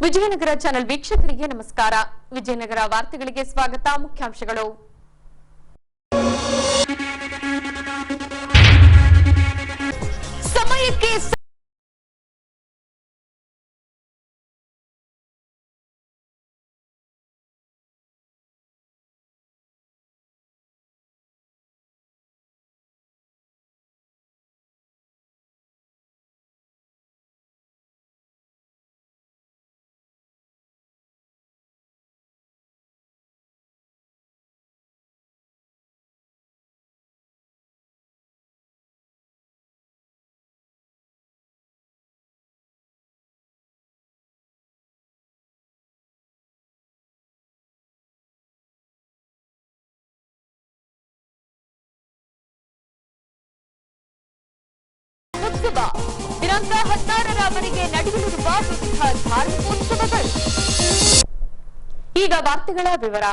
Vijayanagara channel ವೀಕ್ಷಕರಿಗೆ ನಮಸ್ಕಾರ. ವಿಜಯನಗರ ವಾರ್ತೆಗಳಿಗೆ ಸ್ವಾಗತ. ಮುಖ್ಯಾಂಶಗಳು. ಸಮಯಕ್ಕೆ ದಿನಾಂಕ 16ರವರೆಗೆ ನಡೆಯಲಿರುವ ವಿವಿಧ ಧಾರ್ಮಿಕೋತ್ಸವಗಳು. ಈಗ ವಾರ್ತೆಗಳ ವಿವರ.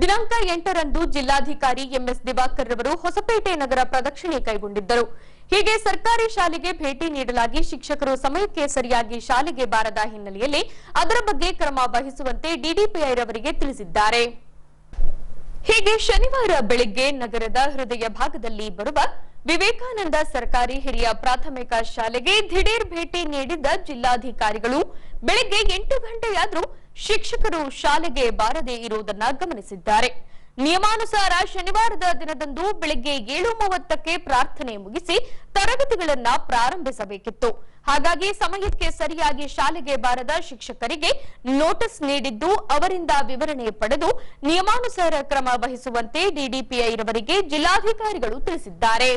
ದಿನಾಂಕ 8ರಂದು ಜಿಲ್ಲಾಧಿಕಾರಿ ಎಂಎಸ್ ದಿವಾಕರ್ ರವರು ಹೊಸಪೇಟೆ ನಗರ ಪ್ರದಕ್ಷಿಣೆ ಕೈಗೊಂಡಿದ್ದರು. ಹೀಗೆ ಸರ್ಕಾರಿ ಶಾಲೆಗೆ ಭೇಟಿ ನೀಡಲಾಗಿ ಶಿಕ್ಷಕರು ಸಮಯಕ್ಕೆ ಸರಿಯಾಗಿ ಶಾಲೆಗೆ ಬಾರದ ಹಿನ್ನೆಲೆಯಲ್ಲಿ ಅದರ ಬಗ್ಗೆ ಕ್ರಮ ವಹಿಸುವಂತೆ ಡಿಡಿಪಿಐ ರವರಿಗೆ ತಿಳಿಸಿದ್ದಾರೆ. ಹೀಗೆ ಶನಿವಾರ ಬೆಳಗ್ಗೆ ನಗರದ ಹೃದಯ ಭಾಗದಲ್ಲಿ ಬರುವ ವಿವೇಕಾನಂದ ಸರ್ಕಾರಿ ಹಿರಿಯ ಪ್ರಾಥಮಿಕ ಶಾಲೆಗೆ ದಿಢೀರ್ ಭೇಟಿ ನೀಡಿದ್ದ ಜಿಲ್ಲಾಧಿಕಾರಿಗಳು ಬೆಳಗ್ಗೆ 8 ಗಂಟೆಯಾದರೂ ಶಿಕ್ಷಕರು ಶಾಲೆಗೆ ಬಾರದೇ ಇರುವುದನ್ನು ಗಮನಿಸಿದ್ದಾರೆ. ನಿಯಮಾನುಸಾರ ಶನಿವಾರದ ದಿನದಂದು ಬೆಳಗ್ಗೆ 7:30ಕ್ಕೆ ಪ್ರಾರ್ಥನೆ ಮುಗಿಸಿ ತರಗತಿಗಳನ್ನು ಪ್ರಾರಂಭಿಸಬೇಕಿತ್ತು. ಹಾಗಾಗಿ ಸಮಯಕ್ಕೆ ಸರಿಯಾಗಿ ಶಾಲೆಗೆ ಬಾರದ ಶಿಕ್ಷಕರಿಗೆ ನೋಟಿಸ್ ನೀಡಿದ್ದು ಅವರಿಂದ ವಿವರಣೆ ಪಡೆದು ನಿಯಮಾನುಸಾರ ಕ್ರಮ ವಹಿಸುವಂತೆ ಡಿಡಿಪಿಐ ರವರಿಗೆ ಜಿಲ್ಲಾಧಿಕಾರಿಗಳು ತಿಳಿಸಿದ್ದಾರೆ.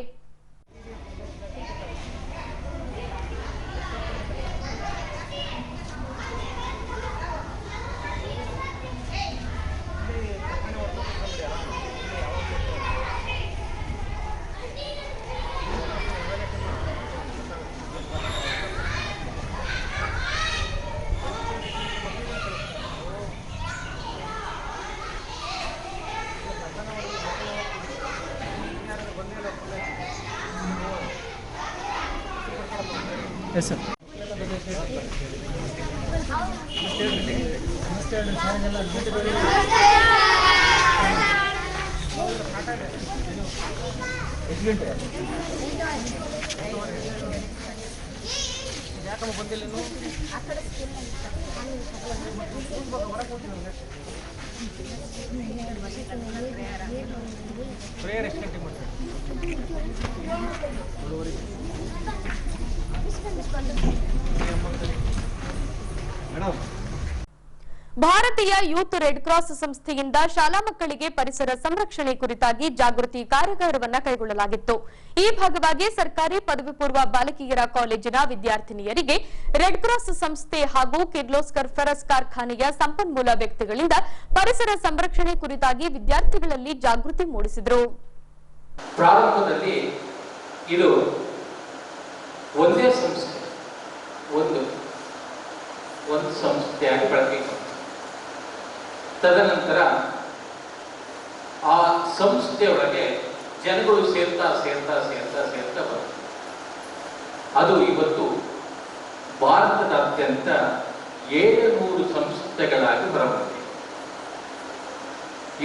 Yes, sir. ಭಾರತೀಯ ಯೂತ್ ರೆಡ್ ಕ್ರಾಸ್ ಸಂಸ್ಥೆಯಿಂದ ಶಾಲಾ ಮಕ್ಕಳಿಗೆ ಪರಿಸರ ಸಂರಕ್ಷಣೆ ಕುರಿತಾಗಿ ಜಾಗೃತಿ ಕಾರ್ಯಾಗಾರವನ್ನು ಕೈಗೊಳ್ಳಲಾಗಿತ್ತು. ಈ ಭಾಗವಾಗಿ ಸರ್ಕಾರಿ ಪದವಿ ಪೂರ್ವ ಬಾಲಕಿಯರ ಕಾಲೇಜಿನ ವಿದ್ಯಾರ್ಥಿನಿಯರಿಗೆ ರೆಡ್ ಕ್ರಾಸ್ ಸಂಸ್ಥೆ ಹಾಗೂ ಕಿರ್ಲೋಸ್ಕರ್ ಫೆರಸ್ ಕಾರ್ಖಾನೆಯ ಸಂಪನ್ಮೂಲ ವ್ಯಕ್ತಿಗಳಿಂದ ಪರಿಸರ ಸಂರಕ್ಷಣೆ ಕುರಿತಾಗಿ ವಿದ್ಯಾರ್ಥಿಗಳಲ್ಲಿ ಜಾಗೃತಿ ಮೂಡಿಸಿದರು. ಪ್ರಾರಂಭದಲ್ಲಿ ಇದು ಒಂದೇ ಸಂಸ್ಥೆ ಒಂದು ಸಂಸ್ಥೆಯಾಗಿ ಬೆಳಕಿತ್ತು. ತದನಂತರ ಆ ಸಂಸ್ಥೆಯೊಳಗೆ ಜನಗಳು ಸೇರ್ತಾ ಬರ್ತದೆ. ಅದು ಇವತ್ತು ಭಾರತದಾದ್ಯಂತ 700 ಸಂಸ್ಥೆಗಳಾಗಿ ಹೊರಬಂದಿದೆ.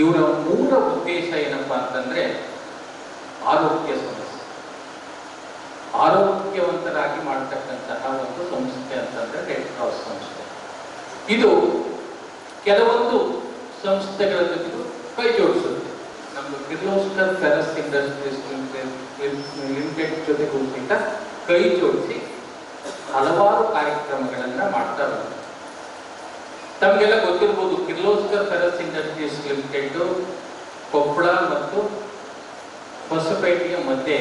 ಇವರ ಮೂಲ ಉದ್ದೇಶ ಏನಪ್ಪಾ ಅಂತಂದ್ರೆ ಆರೋಗ್ಯ ಸಮಸ್ಯೆ, ಆರೋಗ್ಯವಂತರಾಗಿ ಮಾಡತಕ್ಕಂತಹ ಒಂದು ಸಂಸ್ಥೆ ಅಂತಂದ್ರೆ ರೆಡ್ ಕ್ರಾಸ್ ಸಂಸ್ಥೆ. ಇದು ಕೆಲವೊಂದು ಸಂಸ್ಥೆಗಳ ಜೊತೆಗೂ ಕೈ ಜೋಡಿಸುತ್ತೆ. ನಮ್ದು ಕಿರ್ಲೋಸ್ಕರ್ ಫೆರಸ್ ಇಂಡಸ್ಟ್ರೀಸ್ ಲಿಮಿಟೆಡ್ ಜೊತೆಗೂ ಸಹಿತ ಕೈ ಜೋಡಿಸಿ ಹಲವಾರು ಕಾರ್ಯಕ್ರಮಗಳನ್ನ ಮಾಡ್ತಾ ಬಂದಿದೆ. ತಮಗೆಲ್ಲ ಗೊತ್ತಿರ್ಬೋದು, Kirloskar ferrous industries limited Koppal ಮತ್ತು ಹೊಸಪೇಟೆಯ ಮಧ್ಯೆ.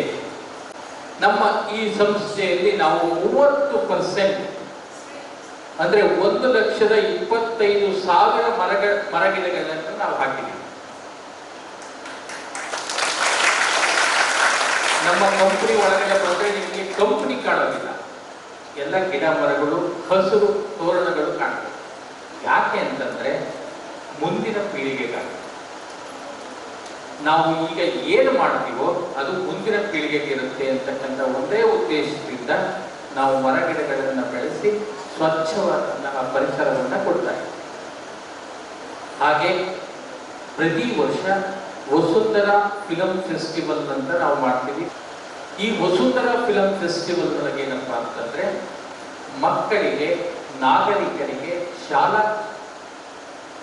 ನಮ್ಮ ಈ ಸಂಸ್ಥೆಯಲ್ಲಿ ನಾವು 30% ಅಂದ್ರೆ 1,25,000 ಮರಗಿಡಗಳನ್ನು ನಾವು ಹಾಕಿದ್ದೀವಿ. ನಮ್ಮ ಕಂಪನಿ ಒಳಗಡೆ ಬಂದ್ರೆ ನಿಮಗೆ ಕಂಪನಿ ಕಾಣೋದಿಲ್ಲ, ಎಲ್ಲ ಗಿಡ ಮರಗಳು, ಹಸಿರು ತೋರಣಗಳು ಕಾಣ್ತವೆ. ಯಾಕೆ ಅಂತಂದ್ರೆ ಮುಂದಿನ ಪೀಳಿಗೆಗಾಗಿ ನಾವು ಈಗ ಏನು ಮಾಡ್ತೀವೋ ಅದು ಮುಂದಿನ ಪೀಳಿಗೆಗೆ ಇರುತ್ತೆ ಅಂತಕ್ಕಂಥ ಒಂದೇ ಉದ್ದೇಶದಿಂದ ನಾವು ಮರಗಿಡಗಳನ್ನು ಬೆಳೆಸಿ ಸ್ವಚ್ಛವಾದಂತಹ ಪರಿಸರವನ್ನು ಕೊಡ್ತಾರೆ. ಹಾಗೆ ಪ್ರತಿ ವರ್ಷ ವಸುಂಧರ ಫಿಲಂ ಫೆಸ್ಟಿವಲ್ ಅಂತ ನಾವು ಮಾಡ್ತೀವಿ. ಈ ವಸುಂಧರ ಫಿಲಂ ಫೆಸ್ಟಿವಲ್ ಒಳಗೆ ಏನಪ್ಪಾ ಅಂತಂದ್ರೆ ಮಕ್ಕಳಿಗೆ, ನಾಗರಿಕರಿಗೆ, ಶಾಲಾ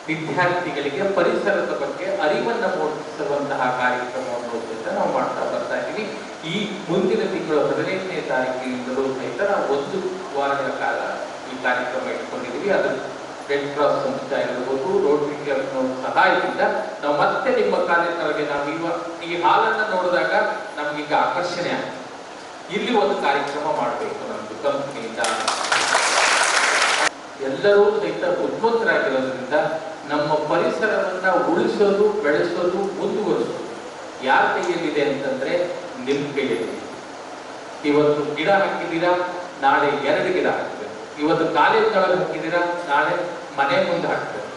ವಿದ್ಯಾರ್ಥಿಗಳಿಗೆ ಪರಿಸರದ ಬಗ್ಗೆ ಅರಿವನ್ನು ಮೂಡಿಸುವಂತಹ ಕಾರ್ಯಕ್ರಮವನ್ನು ನಾವು ಮಾಡ್ತಾ ಬರ್ತಾ ಇದ್ದೀವಿ. ಈ ಮುಂದಿನ ತಿಂಗಳು 15ನೇ ತಾರೀಕಿನಿಂದಲೂ ಸಹಿತ ನಾವು 1 ವಾರಗಳ ಕಾಲ ಈ ಕಾರ್ಯಕ್ರಮ ಇಟ್ಕೊಂಡಿದ್ದೀವಿ. ಅದು ರೆಡ್ ಕ್ರಾಸ್ ಸಂಸ್ಥೆ ಆಗಿರ್ಬೋದು, ರೋಟರಿ ಕ್ಲಬ್ನ ಸಹಾಯದಿಂದ ನಾವು ಮತ್ತೆ ನಿಮ್ಮ ಕಾಲೇಜಿನೊಳಗೆ ನಾವು ಈ ಹಾಲನ್ನು ನೋಡಿದಾಗ ನಮ್ಗೀಗ ಆಕರ್ಷಣೆ ಆಗುತ್ತೆ. ಇಲ್ಲಿ ಒಂದು ಕಾರ್ಯಕ್ರಮ ಮಾಡಬೇಕು ನಮ್ದು ಕಂಪನಿಯಿಂದ. ಎಲ್ಲರೂ ಸಹಿತ ಬುದ್ಧಿವಂತರಾಗಿರೋದ್ರಿಂದ ನಮ್ಮ ಪರಿಸರವನ್ನ ಉಳಿಸೋದು, ಬೆಳೆಸೋದು, ಮುಂದುವರಿಸೋದು ಯಾರ ಕೈಯಲ್ಲಿದೆ ಅಂತಂದ್ರೆ ನಿಮ್ಮ ಕೈಯಲ್ಲಿ. ಇವತ್ತು ಗಿಡ ಹಾಕಿದ್ದೀರಾ, ನಾಳೆ 2 ಗಿಡ ಹಾಕ್ಬೇಕು. ಇವತ್ತು ಕಾಲೇಜ್ನೊಳಗೆ ಹಾಕಿದ್ದೀರಾ, ನಾಳೆ ಮನೆ ಮುಂದೆ ಹಾಕ್ಬೇಕು.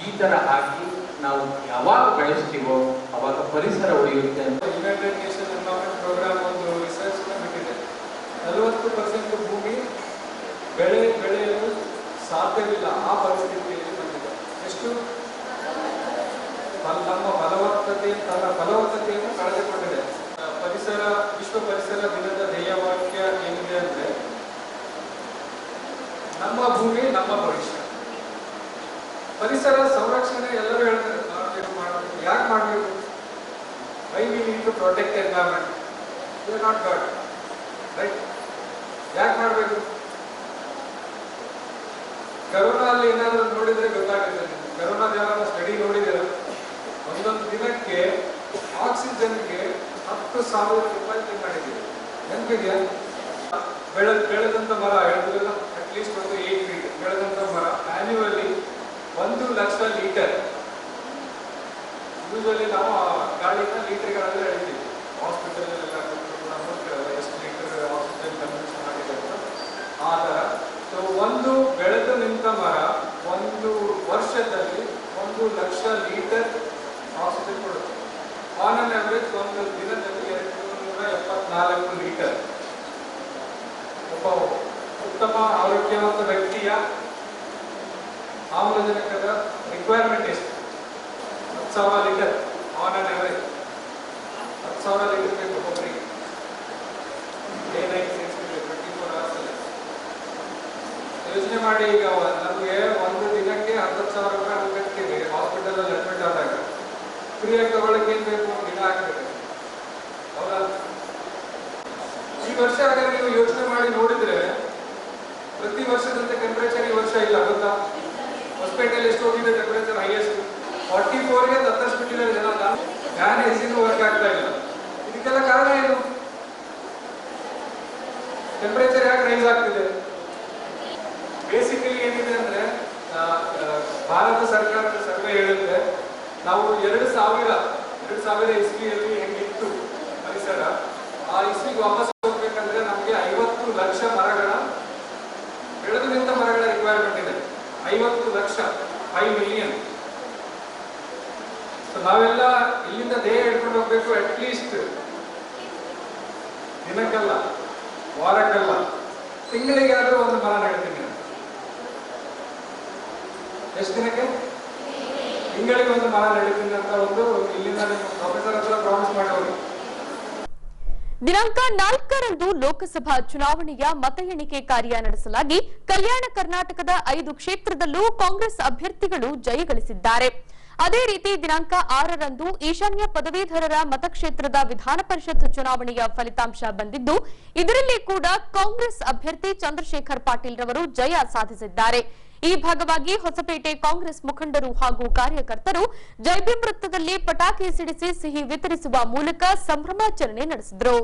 ಈ ತರ ಹಾಕಿ ನಾವು ಯಾವಾಗ ಬೆಳೆಸ್ತೀವೋ ಅವಾಗ ಪರಿಸರ ಉಳಿಯುತ್ತೆ ಅಂತ ಯುನೈಟೆಡ್ ನೇಷನ್ ಎನ್ವೈರನ್ಮೆಂಟ್ ಪ್ರೋಗ್ರಾಮ್ ಒಂದು ರಿಸರ್ಚ್ ಬಿಟ್ಟಿದೆ. 40% ಭೂಮಿ ಬೆಳೆಯಲು ಸಾಧ್ಯವಿಲ್ಲ, ಆ ಪರಿಸ್ಥಿತಿಯಲ್ಲಿ ಬಂದಿದೆ. ಎಷ್ಟು ನಮ್ಮ ಫಲವತ್ತತೆಯನ್ನು ಕಳೆದುಕೊಂಡಿದೆ. ವಿಶ್ವ ಪರಿಸರ ದಿನದ ಧ್ಯೇಯವಾಕ್ಯ ಏನಿದೆ ಅಂದ್ರೆ ನಮ್ಮ ಭೂಮಿ ನಮ್ಮ ಭವಿಷ್ಯ. ಪರಿಸರ ಸಂರಕ್ಷಣೆ ಎಲ್ಲರೂ ಹೇಳ್ತಾರೆ, ಮಾಡಬೇಕು. ಯಾಕೆ ಮಾಡಬೇಕು? Why we need to protect environment? You are not god, right? ಯಾಕೆ ಮಾಡಬೇಕು? ಕರೋನಾ ಅಲ್ಲಿ ಏನಾದರೂ ನೋಡಿದ್ರೆ ಗೊತ್ತಾಗುತ್ತೆ. ಕರೋನಾದ ಯಾರು ಸ್ಟಡಿ ನೋಡಿದಿರ? ಒಂದೊಂದು ದಿನಕ್ಕೆ ಆಕ್ಸಿಜನ್ಗೆ 10,000 ರೂಪಾಯಿ ಪೇ ಮಾಡಿದ್ದೀವಿ. ನೆನಪಿದೆಯಾ? ಬೆಳೆದಂತ ಮರ ಹೇಳಿದ್ರಲ್ಲ, ಅಟ್ಲೀಸ್ಟ್ ಒಂದು 8 ಫೀಟ್ ಬೆಳೆದಂತ ಮರ ಆನ್ಯುವಲಿ 1 ಲಕ್ಷ ಲೀಟರ್. ಯೂಶಲಿ ನಾವು ಗಾಳಿನ ಲೀಟರ್ಗಳಲ್ಲಿ ಹೇಳ್ತೀವಿ. ಹಾಸ್ಪಿಟಲ್ ಎಲ್ಲ ಎಷ್ಟು ಲೀಟರ್ ಆಕ್ಸಿಜನ್ ಕನ್ಸಂಪ್ಷನ್ ಆಗಿದೆ ಅಂತ ಆ ಥರ. ಸೊ ಒಂದು ಬೆಳೆದು ನಿಂತ ಮರ 1 ವರ್ಷದಲ್ಲಿ 1 ಲಕ್ಷ ಲೀಟರ್ ಆಕ್ಸಿಜನ್ ಕೊಡುತ್ತೆ. ಆನ್ ಅನ್ ಅವರೇಜ್ ಒಂದು ದಿನದಲ್ಲಿ 274 ಲೀಟರ್. ಒಬ್ಬ ಉತ್ತಮ ಆರೋಗ್ಯವಂತ ವ್ಯಕ್ತಿಯ ಆಮ್ಲಜನಕದ ರಿಕ್ವೈರ್ಮೆಂಟ್ ಎಷ್ಟು? 10,000 litre on an average. 10,000 litre ಬೇಕು ಒಬ್ಬರಿಗೆ. ಡೇ ನೈಟ್ 24 ಅವರ್ಸ್ ಅಲ್ಲಿ ಯೋಚನೆ ಮಾಡಿ. ಈಗ ನಮಗೆ ಒಂದು ದಿನಕ್ಕೆ 10,000 ರೂಪಾಯಿ ಹೋಗ್ತೀವಿ ಹಾಸ್ಪಿಟಲ್ ಅಲ್ಲಿ ಅಡ್ಮಿಟ್ ಆದಾಗ. ಫ್ರೀಯಾಗಿ ತಗೊಳ್ಳಕ್ಕೆ ಏನ್ ಬೇಕು? ಗಿಡ ಹಾಕ್ಬೇಕು, ಹೌದಾ? ಈ ವರ್ಷ ಹಾಗಾದ್ರೆ ನೀವು ಯೋಚನೆ ಮಾಡಿ ನೋಡಿದ್ರೆ ಪ್ರತಿ ವರ್ಷದಂತೆ ಟೆಂಪರೇಚರ್ ಈ ವರ್ಷ ಇಲ್ಲ, ಗೊತ್ತಾ? ಹೊಸಪೇಟೆಯಲ್ಲಿ ಎಷ್ಟು ಹೋಗಿದೆ ಟೆಂಪರೇಚರ್? ಹೈಯೆಸ್ಟ್ 44ಗೆ ತತ್ತರಿಸ್ಬಿಟ್ಟಿದ್ದಾರೆ ಜನ. ಫ್ಯಾನ್ ಎಸಿನೂ ವರ್ಕ್ ಆಗ್ತಾ ಇಲ್ಲ. ಇದಕ್ಕೆಲ್ಲ ಕಾರಣ ಏನು? ಟೆಂಪರೇಚರ್ ಯಾಕೆ ರೈಸ್ ಆಗ್ತಿದೆ? ಬೇಸಿಕಲಿ ಏನಿದೆ ಅಂದ್ರೆ ಭಾರತ ಸರ್ಕಾರದ ಸರ್ವೆ ಹೇಳುತ್ತೆ, ನಾವು 2000 ಇಸ್ವಿಯಲ್ಲಿ ಹೆಂಗಿತ್ತು ಪರಿಸರ, ಆ ಇಸ್ವಿಗೆ ವಾಪಸ್ ಹೋಗ್ಬೇಕಂದ್ರೆ ನಮಗೆ 50 ಲಕ್ಷ ಮರಗಳ, ಬೆಳೆದು ನಿಂತ ಮರಗಳ ರಿಕ್ವೈರ್ಮೆಂಟ್ ಇದೆ. 50 ಲಕ್ಷ, 5 ಮಿಲಿಯನ್. ನಾವೆಲ್ಲ ಇಲ್ಲಿಂದ ದೇಹ ಹಿಡ್ಕೊಂಡು ಹೋಗ್ಬೇಕು. ಅಟ್ಲೀಸ್ಟ್ ದಿನಕ್ಕಲ್ಲ, ವಾರಕ್ಕಲ್ಲ, ತಿಂಗಳಿಗಾದ್ರೂ ಒಂದು ಮರ ನೆಡ್ತೀನಿ. ಎಷ್ಟು ದಿನಕ್ಕೆ? ತಿಂಗಳಿಗೆ ಒಂದು ಮರ ನೆಡ್ತೀನಿ ಅಂತ ಒಂದು ಇಲ್ಲಿಂದ ನಿಮ್ಮ ಪ್ರೊಫೆಸರ್ ಹತ್ರ ಪ್ರಾಮಿಸ್ ಮಾಡೋರು. ದಿನಾಂಕ 4ರಂದು ಲೋಕಸಭಾ ಚುನಾವಣೆಯ ಮತ ಎಣಿಕೆ ಕಾರ್ಯ ನಡೆಸಲಾಗಿ ಕಲ್ಯಾಣ ಕರ್ನಾಟಕದ 5 ಕ್ಷೇತ್ರದಲ್ಲೂ ಕಾಂಗ್ರೆಸ್ ಅಭ್ಯರ್ಥಿಗಳು ಜಯಗಳಿಸಿದ್ದಾರೆ. ಅದೇ ರೀತಿ ದಿನಾಂಕ 6ರಂದು ಈಶಾನ್ಯ ಪದವೀಧರರ ಮತಕ್ಷೇತ್ರದ ವಿಧಾನ ಪರಿಷತ್ ಚುನಾವಣೆಯ ಫಲಿತಾಂಶ ಬಂದಿದ್ದು, ಇದರಲ್ಲಿ ಕೂಡ ಕಾಂಗ್ರೆಸ್ ಅಭ್ಯರ್ಥಿ ಚಂದ್ರಶೇಖರ್ ಪಾಟೀಲ್ ರವರು ಜಯ ಸಾಧಿಸಿದ್ದಾರೆ. ಈ ಭಾಗವಾಗಿ ಹೊಸಪೇಟೆ ಕಾಂಗ್ರೆಸ್ ಮುಖಂಡರು ಹಾಗೂ ಕಾರ್ಯಕರ್ತರು ಜೈಭೀಂ ವೃತ್ತದಲ್ಲಿ ಪಟಾಕಿ ಸಿಡಿಸಿ ಸಿಹಿ ವಿತರಿಸುವ ಮೂಲಕ ಸಂಭ್ರಮಾಚರಣೆ ನಡೆಸಿದರು.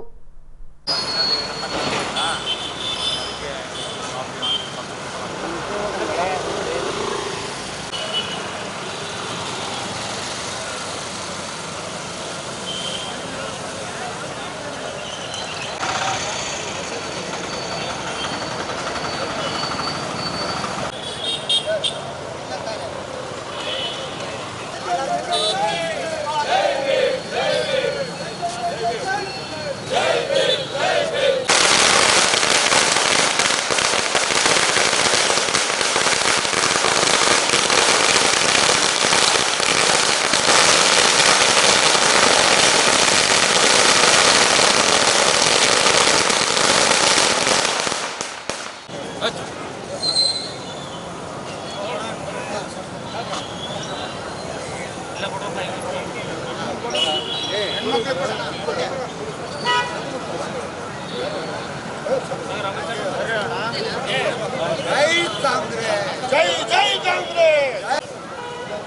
ಜೈ ಜೈ ಕಾಂಗ್ರೆಸ್.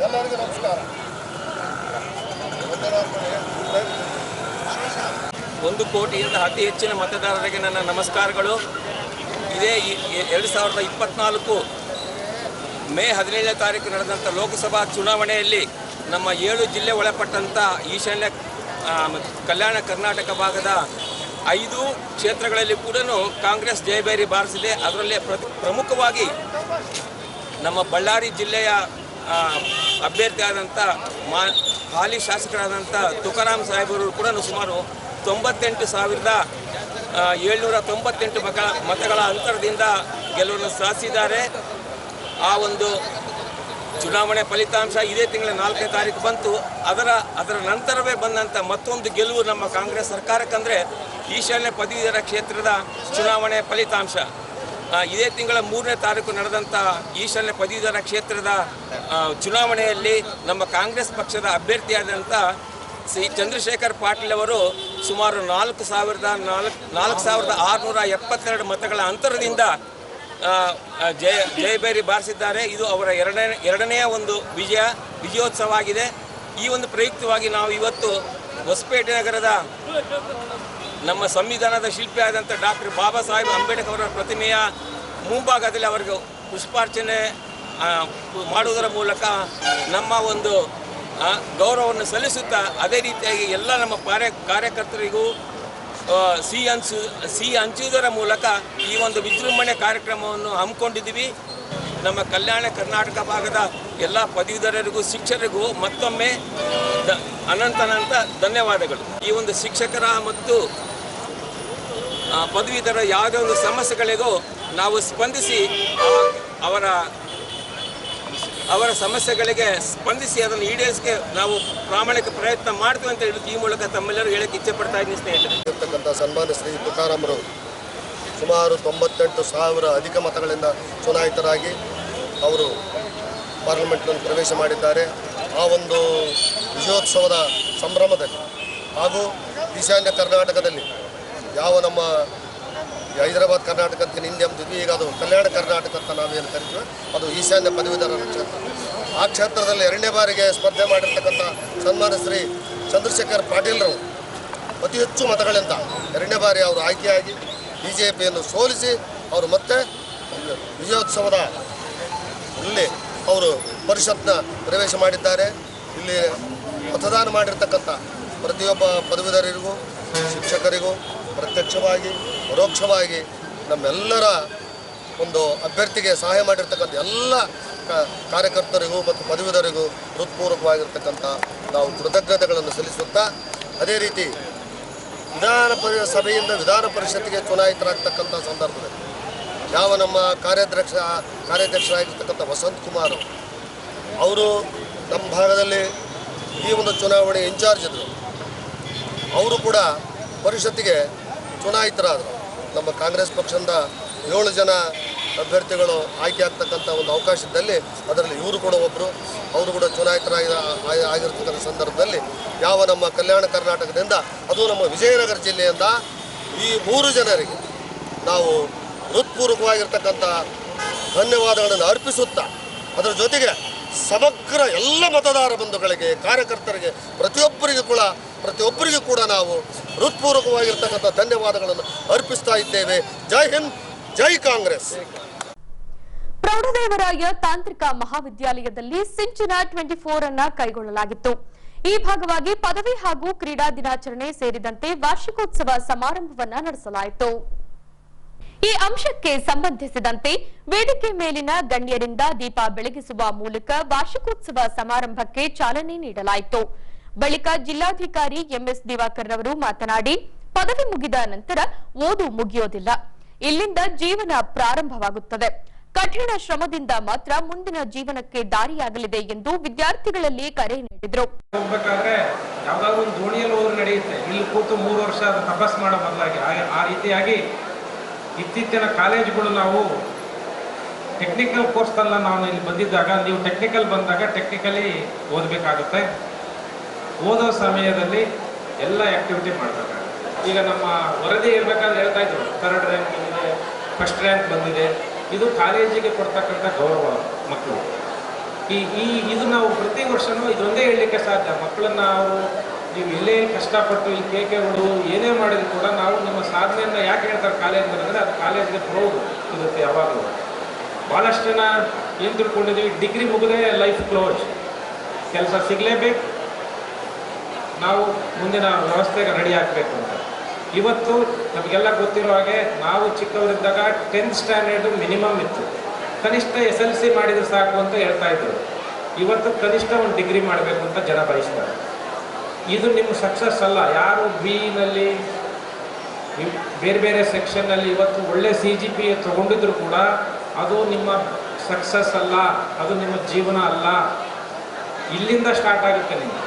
ಎಲ್ಲರಿಗೂ ನಮಸ್ಕಾರ. 1 ಕೋಟಿಯಿಂದ ಅತಿ ಹೆಚ್ಚಿನ ಮತದಾರರಿಗೆ ನನ್ನ ನಮಸ್ಕಾರಗಳು. ಇದೇ 2024 ಮೇ 17ನೇ ತಾರೀಕು ನಡೆದಂಥ ಲೋಕಸಭಾ ಚುನಾವಣೆಯಲ್ಲಿ ನಮ್ಮ 7 ಜಿಲ್ಲೆ ಒಳಪಟ್ಟಂಥ ಈಶಾನ್ಯ ಕಲ್ಯಾಣ ಕರ್ನಾಟಕ ಭಾಗದ 5 ಕ್ಷೇತ್ರಗಳಲ್ಲಿ ಕೂಡ ಕಾಂಗ್ರೆಸ್ ಜಯಬೇರಿ ಬಾರಿಸಿದೆ. ಅದರಲ್ಲಿ ಪ್ರಮುಖವಾಗಿ ನಮ್ಮ ಬಳ್ಳಾರಿ ಜಿಲ್ಲೆಯ ಅಭ್ಯರ್ಥಿಯಾದಂಥ ಹಾಲಿ ಶಾಸಕರಾದಂಥ ತುಕಾರಾಮ್ ಸಾಹೇಬರು ಕೂಡ ಸುಮಾರು 98,798 ಮತಗಳ ಅಂತರದಿಂದ ಗೆಲುವನ್ನು ಸಾಧಿಸಿದ್ದಾರೆ. ಆ ಒಂದು ಚುನಾವಣೆ ಫಲಿತಾಂಶ ಇದೇ ತಿಂಗಳ 4ನೇ ತಾರೀಕು ಬಂತು. ಅದರ ನಂತರವೇ ಬಂದಂಥ ಮತ್ತೊಂದು ಗೆಲುವು ನಮ್ಮ ಕಾಂಗ್ರೆಸ್ ಸರ್ಕಾರಕ್ಕಂದರೆ ಈಶಾನ್ಯ ಪದವೀಧರ ಕ್ಷೇತ್ರದ ಚುನಾವಣೆ ಫಲಿತಾಂಶ. ಇದೇ ತಿಂಗಳ 3ನೇ ತಾರೀಕು ನಡೆದಂಥ ಈಶಾನ್ಯ ಪದವೀಧರ ಕ್ಷೇತ್ರದ ಚುನಾವಣೆಯಲ್ಲಿ ನಮ್ಮ ಕಾಂಗ್ರೆಸ್ ಪಕ್ಷದ ಅಭ್ಯರ್ಥಿಯಾದಂಥ ಶ್ರೀ ಚಂದ್ರಶೇಖರ್ ಪಾಟೀಲ್ ಅವರು ಸುಮಾರು 4,672 ಮತಗಳ ಅಂತರದಿಂದ ಜಯಬೇರಿ ಬಾರಿಸಿದ್ದಾರೆ. ಇದು ಅವರ ಎರಡನೆಯ ಒಂದು ವಿಜಯೋತ್ಸವ ಆಗಿದೆ. ಈ ಒಂದು ಪ್ರಯುಕ್ತವಾಗಿ ನಾವು ಇವತ್ತು ಹೊಸಪೇಟೆ ನಗರದ ನಮ್ಮ ಸಂವಿಧಾನದ ಶಿಲ್ಪಿಯಾದಂಥ ಡಾಕ್ಟರ್ ಬಾಬಾ ಸಾಹೇಬ್ ಅಂಬೇಡ್ಕರ್ ಅವರ ಪ್ರತಿಮೆಯ ಮುಂಭಾಗದಲ್ಲಿ ಅವರಿಗೆ ಪುಷ್ಪಾರ್ಚನೆ ಮಾಡುವುದರ ಮೂಲಕ ನಮ್ಮ ಒಂದು ಗೌರವವನ್ನು ಸಲ್ಲಿಸುತ್ತಾ ಅದೇ ರೀತಿಯಾಗಿ ಎಲ್ಲ ನಮ್ಮ ಕಾರ್ಯಕರ್ತರಿಗೂ ಸಿಹಿ ಹಂಚುವುದರ ಮೂಲಕ ಈ ಒಂದು ವಿಜೃಂಭಣೆ ಕಾರ್ಯಕ್ರಮವನ್ನು ಹಮ್ಮಿಕೊಂಡಿದ್ದೀವಿ. ನಮ್ಮ ಕಲ್ಯಾಣ ಕರ್ನಾಟಕ ಭಾಗದ ಎಲ್ಲ ಪದವೀಧರರಿಗೂ ಶಿಕ್ಷಕರಿಗೂ ಮತ್ತೊಮ್ಮೆ ಅನಂತ ಧನ್ಯವಾದಗಳು. ಈ ಒಂದು ಶಿಕ್ಷಕರ ಮತ್ತು ಪದವೀಧರ ಯಾವುದೇ ಒಂದು ಸಮಸ್ಯೆಗಳಿಗೂ ನಾವು ಸ್ಪಂದಿಸಿ ಅವರ ಸಮಸ್ಯೆಗಳಿಗೆ ಸ್ಪಂದಿಸಿ ಅದನ್ನು ಈಡೇರಿಸಕ್ಕೆ ನಾವು ಪ್ರಾಮಾಣಿಕ ಪ್ರಯತ್ನ ಮಾಡ್ತೀವಿ ಅಂತ ಹೇಳಿ ಈ ಮೂಲಕ ತಮ್ಮೆಲ್ಲರೂ ಹೇಳಕ್ಕೆ ಇಚ್ಛೆ ಪಡ್ತಾ ಇದ್ದೀನಿ ಸ್ನೇಹಿತರೆ. ಸನ್ಮಾನ್ಯ ಶ್ರೀ ತುಕಾರಾಮರು ಸುಮಾರು 98,000 ಅಧಿಕ ಮತಗಳಿಂದ ಚುನಾಯಿತರಾಗಿ ಅವರು ಪಾರ್ಲಿಮೆಂಟ್ನಲ್ಲಿ ಪ್ರವೇಶ ಮಾಡಿದ್ದಾರೆ. ಆ ಒಂದು ವಿಜಯೋತ್ಸವದ ಸಂಭ್ರಮದಲ್ಲಿ ಹಾಗೂ ಈಶಾನ್ಯ ಕರ್ನಾಟಕದಲ್ಲಿ ಯಾವ ನಮ್ಮ ಹೈದರಾಬಾದ್ ಕರ್ನಾಟಕ ಅಂತ ಹಿಂದೆ ಅಂತಿದ್ವಿ, ಈಗ ಅದು ಕಲ್ಯಾಣ ಕರ್ನಾಟಕ ಅಂತ ನಾವೇನು ಕರಿತೀವಿ, ಅದು ಈಶಾನ್ಯ ಪದವೀಧರರ ಕ್ಷೇತ್ರ. ಆ ಕ್ಷೇತ್ರದಲ್ಲಿ 2ನೇ ಬಾರಿಗೆ ಸ್ಪರ್ಧೆ ಮಾಡಿರ್ತಕ್ಕಂಥ ಸನ್ಮಾನ್ಯ ಶ್ರೀ ಚಂದ್ರಶೇಖರ್ ಪಾಟೀಲ್ರವರು ಅತಿ ಹೆಚ್ಚು ಮತಗಳಿಂದ 2ನೇ ಬಾರಿ ಅವರು ಆಯ್ಕೆಯಾಗಿ BJPಯನ್ನು ಸೋಲಿಸಿ ಅವರು ಮತ್ತೆ ವಿಜಯೋತ್ಸವದ ಇಲ್ಲಿ ಅವರು ಪರಿಷತ್ನ ಪ್ರವೇಶ ಮಾಡಿದ್ದಾರೆ. ಇಲ್ಲಿ ಮತದಾನ ಮಾಡಿರ್ತಕ್ಕಂಥ ಪ್ರತಿಯೊಬ್ಬ ಪದವೀಧರರಿಗೂ ಶಿಕ್ಷಕರಿಗೂ ಪ್ರತ್ಯಕ್ಷವಾಗಿ ಪರೋಕ್ಷವಾಗಿ ನಮ್ಮೆಲ್ಲರ ಒಂದು ಅಭ್ಯರ್ಥಿಗೆ ಸಹಾಯ ಮಾಡಿರ್ತಕ್ಕಂಥ ಎಲ್ಲ ಕಾರ್ಯಕರ್ತರಿಗೂ ಮತ್ತು ಪದವೀಧರಿಗೂ ಹೃತ್ಪೂರ್ವಕವಾಗಿರ್ತಕ್ಕಂಥ ನಾವು ಕೃತಜ್ಞತೆಗಳನ್ನು ಸಲ್ಲಿಸುತ್ತಾ, ಅದೇ ರೀತಿ ಸಭೆಯಿಂದ ವಿಧಾನ ಪರಿಷತ್ತಿಗೆ ಚುನಾಯಿತರಾಗ್ತಕ್ಕಂಥ ಸಂದರ್ಭದಲ್ಲಿ ಯಾವ ನಮ್ಮ ಕಾರ್ಯಾಧ್ಯಕ್ಷರಾಗಿರ್ತಕ್ಕಂಥ ವಸಂತ್ ಕುಮಾರ್ ಅವರು ನಮ್ಮ ಭಾಗದಲ್ಲಿ ಈ ಒಂದು ಚುನಾವಣೆ ಇನ್ಚಾರ್ಜ್ ಇದ್ದರು. ಅವರು ಕೂಡ ಪರಿಷತ್ತಿಗೆ ಚುನಾಯಿತರಾದರು. ನಮ್ಮ ಕಾಂಗ್ರೆಸ್ ಪಕ್ಷದಿಂದ 7 ಜನ ಅಭ್ಯರ್ಥಿಗಳು ಆಯ್ಕೆ ಆಗ್ತಕ್ಕಂಥ ಒಂದು ಅವಕಾಶದಲ್ಲಿ ಅದರಲ್ಲಿ ಇವರು ಕೂಡ ಒಬ್ಬರು. ಅವರು ಕೂಡ ಆಗಿರ್ತಕ್ಕಂಥ ಸಂದರ್ಭದಲ್ಲಿ ಯಾವ ನಮ್ಮ ಕಲ್ಯಾಣ ಕರ್ನಾಟಕದಿಂದ ಅದು ನಮ್ಮ ವಿಜಯನಗರ ಜಿಲ್ಲೆಯಿಂದ ಈ 3 ಜನರಿಗೆ ನಾವು ಹೃತ್ಪೂರ್ವಕವಾಗಿರ್ತಕ್ಕಂಥ ಧನ್ಯವಾದಗಳನ್ನು ಅರ್ಪಿಸುತ್ತಾ, ಅದರ ಜೊತೆಗೆ ಸಮಗ್ರ ಎಲ್ಲ ಮತದಾರ ಬಂಧುಗಳಿಗೆ, ಕಾರ್ಯಕರ್ತರಿಗೆ, ಪ್ರತಿಯೊಬ್ಬರಿಗೂ ಕೂಡ ನಾವು ಹೃತ್ಪೂರ್ವಕವಾಗಿರ್ತಕ್ಕಂಥ ಧನ್ಯವಾದಗಳನ್ನು ಅರ್ಪಿಸ್ತಾ ಇದ್ದೇವೆ. ಜೈ ಹಿಂದ್, ಜೈ ಕಾಂಗ್ರೆಸ್. ಪ್ರೌಢದೇವರಾಯ ತಾಂತ್ರಿಕ ಮಹಾವಿದ್ಯಾಲಯದಲ್ಲಿ ಸಿಂಚನ 24 ಅನ್ನ ಕೈಗೊಳ್ಳಲಾಗಿತ್ತು. ಈ ಭಾಗವಾಗಿ ಪದವಿ ಹಾಗೂ ಕ್ರೀಡಾ ದಿನಾಚರಣೆ ಸೇರಿದಂತೆ ವಾರ್ಷಿಕೋತ್ಸವ ಸಮಾರಂಭವನ್ನ ನಡೆಸಲಾಯಿತು. ಈ ಅಂಶಕ್ಕೆ ಸಂಬಂಧಿಸಿದಂತೆ ವೇದಿಕೆ ಮೇಲಿನ ಗಣ್ಯರಿಂದ ದೀಪ ಬೆಳಗಿಸುವ ಮೂಲಕ ವಾರ್ಷಿಕೋತ್ಸವ ಸಮಾರಂಭಕ್ಕೆ ಚಾಲನೆ ನೀಡಲಾಯಿತು. ಬಳಿಕ ಜಿಲ್ಲಾಧಿಕಾರಿ MS ದಿವಾಕರ್ ರವರು ಮಾತನಾಡಿ, ಪದವಿ ಮುಗಿದ ನಂತರ ಓದು ಮುಗಿಯೋದಿಲ್ಲ, ಇಲ್ಲಿಂದ ಜೀವನ ಪ್ರಾರಂಭವಾಗುತ್ತದೆ. ಕಠಿಣ ಶ್ರಮದಿಂದ ಮಾತ್ರ ಮುಂದಿನ ಜೀವನಕ್ಕೆ ದಾರಿಯಾಗಲಿದೆ ಎಂದು ವಿದ್ಯಾರ್ಥಿಗಳಲ್ಲಿ ಕರೆ ನೀಡಿದರು. ಹೋಗ್ಬೇಕಾದ್ರೆ ಯಾವ್ದಾದ್ರು ಒಂದು ದೋಣಿಯಲ್ಲಿ ಹೋದ್ರೆ ನಡೆಯುತ್ತೆ, ಇಲ್ಲಿ ಕೂತು 3 ವರ್ಷ ತಪಸ್ ಮಾಡೋ ಬದಲಾಗಿ ಆ ರೀತಿಯಾಗಿ ಇತ್ತೀಚಿನ ಕಾಲೇಜುಗಳು ನಾವು ಟೆಕ್ನಿಕಲ್ ಕೋರ್ಸ್ನೆಲ್ಲ ನಾವು ಇಲ್ಲಿ ಬಂದಿದ್ದಾಗ, ನೀವು ಟೆಕ್ನಿಕಲ್ ಬಂದಾಗ ಟೆಕ್ನಿಕಲಿ ಓದಬೇಕಾಗುತ್ತೆ. ಓದೋ ಸಮಯದಲ್ಲಿ ಎಲ್ಲ ಆ್ಯಕ್ಟಿವಿಟಿ ಮಾಡಬೇಕಾಗುತ್ತೆ. ಈಗ ನಮ್ಮ ವರದಿ ಇರಬೇಕಾದ್ರೆ ಹೇಳ್ತಾ ಇದ್ರು 3rd ರ್ಯಾಂಕ್ ಬಂದಿದೆ, 1st ರ್ಯಾಂಕ್ ಬಂದಿದೆ. ಇದು ಕಾಲೇಜಿಗೆ ಕೊಡ್ತಕ್ಕಂಥ ಗೌರವ ಮಕ್ಕಳು. ಇದು ನಾವು ಪ್ರತಿ ವರ್ಷವೂ ಇದೊಂದೇ ಹೇಳಲಿಕ್ಕೆ ಸಾಧ್ಯ. ಮಕ್ಕಳನ್ನ ನಾವು ನೀವು ಎಲ್ಲೇ ಕಷ್ಟಪಟ್ಟು ಈ ಕೇಕೆ ಹೊಡೆದು ಏನೇ ಮಾಡಿದ್ರು ಕೂಡ ನಾವು ನಿಮ್ಮ ಸಾಧನೆಯನ್ನು ಯಾಕೆ ಹೇಳ್ತಾರೆ ಕಾಲೇಜಿಗೆ ಅಂದರೆ ಅದು ಕಾಲೇಜಿಗೆ ಪ್ರೌಡ್ ಇರುತ್ತೆ ಯಾವಾಗಲೂ. ಭಾಳಷ್ಟು ಜನ ಏನು ತಿಳ್ಕೊಂಡಿದ್ದೀವಿ, ಡಿಗ್ರಿ ಮುಗಿದೇ ಲೈಫ್ ಕ್ಲೋಸ್, ಕೆಲಸ ಸಿಗಲೇಬೇಕು, ನಾವು ಮುಂದಿನ ವ್ಯವಸ್ಥೆಗೆ ರೆಡಿ ಆಗಬೇಕು ಅಂತ. ಇವತ್ತು ನಮಗೆಲ್ಲ ಗೊತ್ತಿರೋ ಹಾಗೆ ನಾವು ಚಿಕ್ಕವರಿದ್ದಾಗ 10th ಸ್ಟ್ಯಾಂಡರ್ಡು ಮಿನಿಮಮ್ ಇತ್ತು, ಕನಿಷ್ಠ SLC ಮಾಡಿದರೆ ಸಾಕು ಅಂತ ಹೇಳ್ತಾ ಇದ್ರು. ಇವತ್ತು ಕನಿಷ್ಠ ಒಂದು ಡಿಗ್ರಿ ಮಾಡಬೇಕು ಅಂತ ಜನ ಬಯಸ್ತಾರೆ. ಇದು ನಿಮ್ಮ ಸಕ್ಸಸ್ ಅಲ್ಲ. ಯಾರು ಬಿನಲ್ಲಿ ಬೇರೆ ಬೇರೆ ಸೆಕ್ಷನ್ನಲ್ಲಿ ಇವತ್ತು ಒಳ್ಳೆ CGPA ತೊಗೊಂಡಿದ್ರು ಕೂಡ ಅದು ನಿಮ್ಮ ಸಕ್ಸಸ್ ಅಲ್ಲ, ಅದು ನಿಮ್ಮ ಜೀವನ ಅಲ್ಲ. ಇಲ್ಲಿಂದ ಸ್ಟಾರ್ಟ್ ಆಗುತ್ತೆ ನಿಮಗೆ.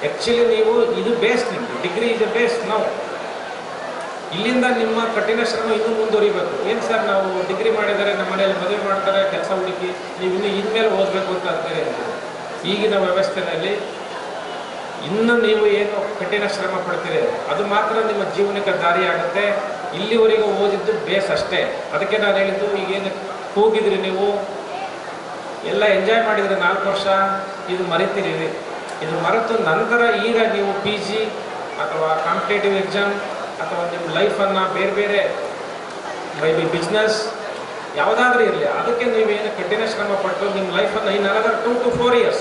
ಆ್ಯಕ್ಚುಲಿ ನೀವು ಇದು ಬೇಸ್, ನಿಮ್ಮದು ಡಿಗ್ರಿ ಇದೆ ಬೇಸ್. ನಾವು ಇಲ್ಲಿಂದ ನಿಮ್ಮ ಕಠಿಣ ಶ್ರಮ ಇನ್ನೂ ಮುಂದುವರಿಬೇಕು. ಏನು ಸರ್ ನಾವು ಡಿಗ್ರಿ ಮಾಡಿದರೆ ನಮ್ಮ ಮನೆಯಲ್ಲಿ ಮದುವೆ ಮಾಡ್ತಾರೆ, ಕೆಲಸ ಹುಡುಕಿ ನೀವು ಇನ್ನೂ ಇನ್ಮೇಲೆ ಓದಬೇಕು ಅಂತ ಅಂತಾರೆ. ಈಗಿನ ವ್ಯವಸ್ಥೆಯಲ್ಲಿ ಇನ್ನು ನೀವು ಏನು ಕಠಿಣ ಶ್ರಮ ಪಡ್ತೀರಿ ಅದು ಮಾತ್ರ ನಿಮ್ಮ ಜೀವನಕ್ಕೆ ದಾರಿ ಆಗುತ್ತೆ. ಇಲ್ಲಿವರೆಗೂ ಓದಿದ್ದು ಬೇಸ್ ಅಷ್ಟೇ. ಅದಕ್ಕೆ ನಾನು ಹೇಳಿದ್ದು, ಈಗೇನು ಹೋಗಿದ್ರಿ ನೀವು ಎಲ್ಲ ಎಂಜಾಯ್ ಮಾಡಿದರೆ 4 ವರ್ಷ, ಇದು ಮರಿತೀರಿ. ಇದು ಮರೆತು ನಂತರ ಈಗ ನೀವು PG ಅಥವಾ ಕಾಂಪಿಟೇಟಿವ್ ಎಕ್ಸಾಮ್ ಅಥವಾ ನಿಮ್ಮ ಲೈಫನ್ನು ಬೇರೆ ಬೇರೆ ಮೈಬಿ ಬಿಸ್ನೆಸ್ ಯಾವುದಾದ್ರೂ ಇರಲಿ, ಅದಕ್ಕೆ ನೀವೇನು ಕಠಿಣ ಶ್ರಮ ಪಟ್ಟು ನಿಮ್ಮ ಲೈಫನ್ನು ಇನ್ನು ಅನದರ್ 2 to 4 years,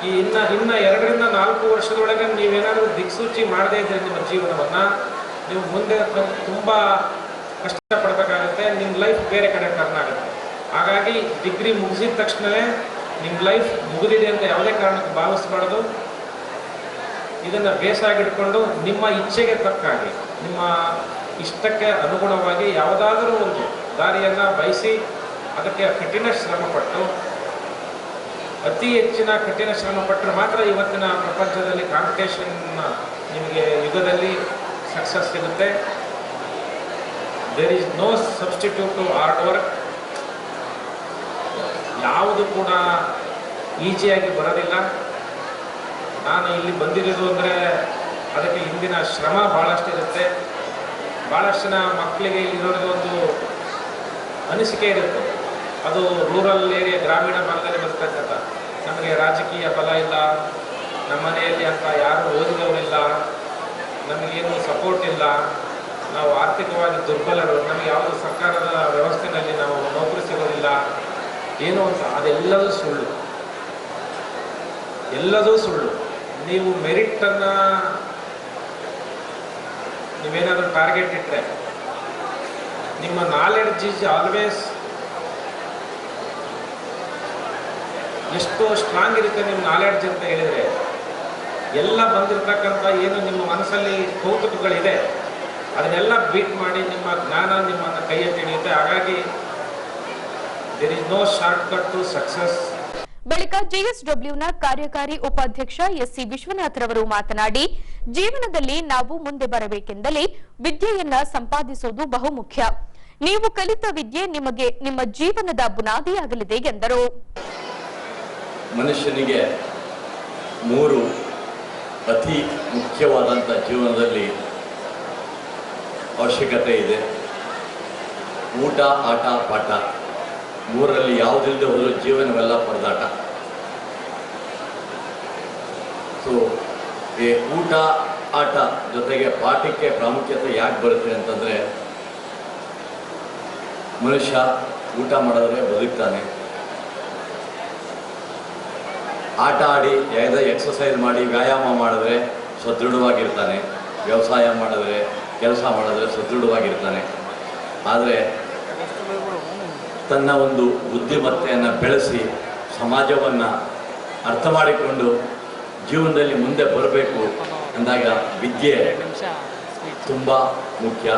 ಈ ಇನ್ನು 2 ರಿಂದ 4 ವರ್ಷದೊಳಗೆ ನೀವೇನಾದರೂ ದಿಕ್ಸೂಚಿ ಮಾಡದೇ ಇದ್ದರೆ ನಿಮ್ಮ ಜೀವನವನ್ನು ನೀವು ಮುಂದೆ ತುಂಬ ಕಷ್ಟಪಡಬೇಕಾಗುತ್ತೆ. ನಿಮ್ಮ ಲೈಫ್ ಬೇರೆ ಕಡೆ ಟರ್ನ್ ಆಗುತ್ತೆ. ಹಾಗಾಗಿ ಡಿಗ್ರಿ ಮುಗಿಸಿದ ತಕ್ಷಣವೇ ನಿಮ್ಮ ಲೈಫ್ ಮುಗಿದಿದೆ ಅಂತ ಯಾವುದೇ ಕಾರಣಕ್ಕೆ ಭಾವಿಸಬಾರ್ದು. ಇದನ್ನು ಬೇಸಾಗಿಟ್ಕೊಂಡು ನಿಮ್ಮ ಇಚ್ಛೆಗೆ ತಕ್ಕಾಗಿ, ನಿಮ್ಮ ಇಷ್ಟಕ್ಕೆ ಅನುಗುಣವಾಗಿ ಯಾವುದಾದ್ರೂ ಒಂದು ದಾರಿಯನ್ನು ಬಯಸಿ ಅದಕ್ಕೆ ಕಠಿಣ ಶ್ರಮಪಟ್ಟು, ಅತಿ ಹೆಚ್ಚಿನ ಕಠಿಣ ಶ್ರಮಪಟ್ಟರೆ ಮಾತ್ರ ಇವತ್ತಿನ ಪ್ರಪಂಚದಲ್ಲಿ ಕಾಂಪಿಟೇಷನ್ ನಿಮಗೆ ಯುಗದಲ್ಲಿ ಸಕ್ಸಸ್ ಸಿಗುತ್ತೆ. There is no substitute to hard work. ಯಾವುದು ಕೂಡ ಈಸಿಯಾಗಿ ಬರೋದಿಲ್ಲ. ನಾನು ಇಲ್ಲಿ ಬಂದಿರೋದು ಅಂದರೆ ಅದಕ್ಕೆ ಹಿಂದಿನ ಶ್ರಮ ಭಾಳಷ್ಟು ಇರುತ್ತೆ. ಭಾಳಷ್ಟು ಜನ ಮಕ್ಕಳಿಗೆ ಇಲ್ಲಿರೋರಿಗೆ ಒಂದು ಅನಿಸಿಕೆ ಇರುತ್ತೆ, ಅದು ರೂರಲ್ ಏರಿಯಾ ಗ್ರಾಮೀಣ ಭಾಗದಲ್ಲಿ ಬರ್ತಕ್ಕಂಥ, ನಮಗೆ ರಾಜಕೀಯ ಬಲ ಇಲ್ಲ, ನಮ್ಮ ಮನೆಯಲ್ಲಿ ಅಂತ ಯಾರು ಓದಿದವರಿಲ್ಲ, ನಮಗೇನು ಸಪೋರ್ಟ್ ಇಲ್ಲ, ನಾವು ಆರ್ಥಿಕವಾಗಿ ದುರ್ಬಲರು, ನಮಗೆ ಯಾವುದು ಸರ್ಕಾರದ ವ್ಯವಸ್ಥೆಯಲ್ಲಿ ನಾವು ನೌಕರಿ ಸಿಗೋದಿಲ್ಲ ಏನು ಅಂತ. ಅದೆಲ್ಲದೂ ಸುಳ್ಳು, ಎಲ್ಲದೂ ಸುಳ್ಳು. ನೀವು ಮೆರಿಟನ್ನು ನೀವೇನಾದರೂ ಟಾರ್ಗೆಟ್ ಇಟ್ಟರೆ, ನಿಮ್ಮ ನಾಲೆಡ್ಜ್ ಈಸ್ ಆಲ್ವೇಸ್ ಎಷ್ಟು ಸ್ಟ್ರಾಂಗ್ ಇರುತ್ತೆ ನಿಮ್ಮ ನಾಲೆಡ್ಜ್ ಅಂತ ಹೇಳಿದರೆ, ಎಲ್ಲ ಬಂದಿರತಕ್ಕಂಥ ಏನು ನಿಮ್ಮ ಮನಸ್ಸಲ್ಲಿ ಕೌತುಕಗಳಿದೆ ಅದನ್ನೆಲ್ಲ ಬೀಟ್ ಮಾಡಿ ನಿಮ್ಮ ಜ್ಞಾನ ನಿಮ್ಮನ್ನು ಕೈಯಲ್ಲಿ ಹಿಡಿಯುತ್ತೆ. ಹಾಗಾಗಿ there is no short cut to success. ಬಳಿಕ JSWನ ಕಾರ್ಯಕಾರಿ ಉಪಾಧ್ಯಕ್ಷ SC ವಿಶ್ವನಾಥ್ ರವರು ಮಾತನಾಡಿ, ಜೀವನದಲ್ಲಿ ನಾವು ಮುಂದೆ ಬರಬೇಕೆಂದಲ್ಲಿ ವಿದ್ಯೆಯನ್ನ ಸಂಪಾದಿಸುವುದು ಬಹುಮುಖ್ಯ. ನೀವು ಕಲಿತ ವಿದ್ಯೆ ನಿಮಗೆ ನಿಮ್ಮ ಜೀವನದ ಬುನಾದಿಯಾಗಲಿದೆ ಎಂದರು. ಮನುಷ್ಯನಿಗೆ 3 ಅತಿ ಮುಖ್ಯವಾದಂಥ ಜೀವನದಲ್ಲಿ ಅವಶ್ಯಕತೆ ಇದೆ. ಊಟ, ಆಟ, ಪಾಠ. 3ರಲ್ಲಿ ಯಾವುದಿಲ್ಲದೆ ಹೋದರೂ ಜೀವನವೆಲ್ಲ ಪರದಾಟ. ಸೊ ಈ ಊಟ, ಆಟ ಜೊತೆಗೆ ಪಾಠಕ್ಕೆ ಪ್ರಾಮುಖ್ಯತೆ ಯಾಕೆ ಬರುತ್ತೆ ಅಂತಂದರೆ, ಮನುಷ್ಯ ಊಟ ಮಾಡಿದ್ರೆ ಬದುಕ್ತಾನೆ, ಆಟ ಆಡಿ ಎಕ್ಸಸೈಸ್ ಮಾಡಿ ವ್ಯಾಯಾಮ ಮಾಡಿದ್ರೆ ಸದೃಢವಾಗಿರ್ತಾನೆ, ವ್ಯವಸಾಯ ಮಾಡಿದ್ರೆ ಕೆಲಸ ಮಾಡಿದ್ರೆ ಸದೃಢವಾಗಿರ್ತಾನೆ. ಆದರೆ ತನ್ನ ಒಂದು ಬುದ್ಧಿಮತ್ತೆಯನ್ನು ಬೆಳೆಸಿ ಸಮಾಜವನ್ನು ಅರ್ಥ ಮಾಡಿಕೊಂಡು ಜೀವನದಲ್ಲಿ ಮುಂದೆ ಬರಬೇಕು ಅಂದಾಗ ವಿದ್ಯೆ ತುಂಬ ಮುಖ್ಯ.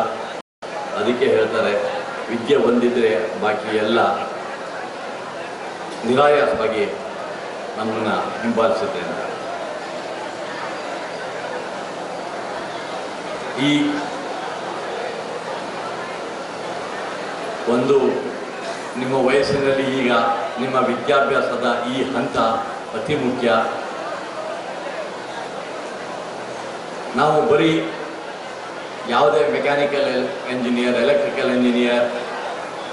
ಅದಕ್ಕೆ ಹೇಳ್ತಾರೆ, ವಿದ್ಯೆ ಹೊಂದಿದರೆ ಬಾಕಿ ಎಲ್ಲ ನಿರಾಯಾಸವಾಗಿ ನಮ್ಮನ್ನು ಹಿಂಬಾಲಿಸುತ್ತೆ ಅಂತ. ಈ ಒಂದು ನಿಮ್ಮ ವಯಸ್ಸಿನಲ್ಲಿ ಈಗ ನಿಮ್ಮ ವಿದ್ಯಾಭ್ಯಾಸದ ಈ ಹಂತ ಅತಿ ಮುಖ್ಯ. ನಾವು ಬರೀ ಯಾವುದೇ mechanical engineer, electrical engineer,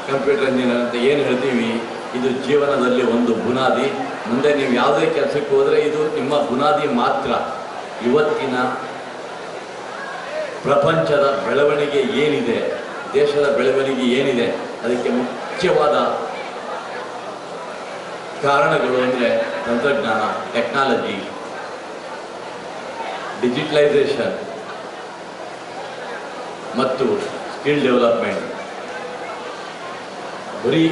computer engineer ಅಂತ ಏನು ಹೇಳ್ತೀವಿ, ಇದು ಜೀವನದಲ್ಲಿ ಒಂದು ಬುನಾದಿ. ಮುಂದೆ ನೀವು ಯಾವುದೇ ಕೆಲಸಕ್ಕೆ ಹೋದರೆ ಇದು ನಿಮ್ಮ ಬುನಾದಿ ಮಾತ್ರ. ಇವತ್ತಿನ ಪ್ರಪಂಚದ ಬೆಳವಣಿಗೆ ಏನಿದೆ, ದೇಶದ ಬೆಳವಣಿಗೆ ಏನಿದೆ, ಅದಕ್ಕೆ ಮುಖ್ಯವಾದ ಕಾರಣಗಳು ಅಂದರೆ ತಂತ್ರಜ್ಞಾನ, ಟೆಕ್ನಾಲಜಿ, ಡಿಜಿಟಲೈಸೇಷನ್ ಮತ್ತು ಸ್ಕಿಲ್ ಡೆವಲಪ್ಮೆಂಟ್. ಬರೀ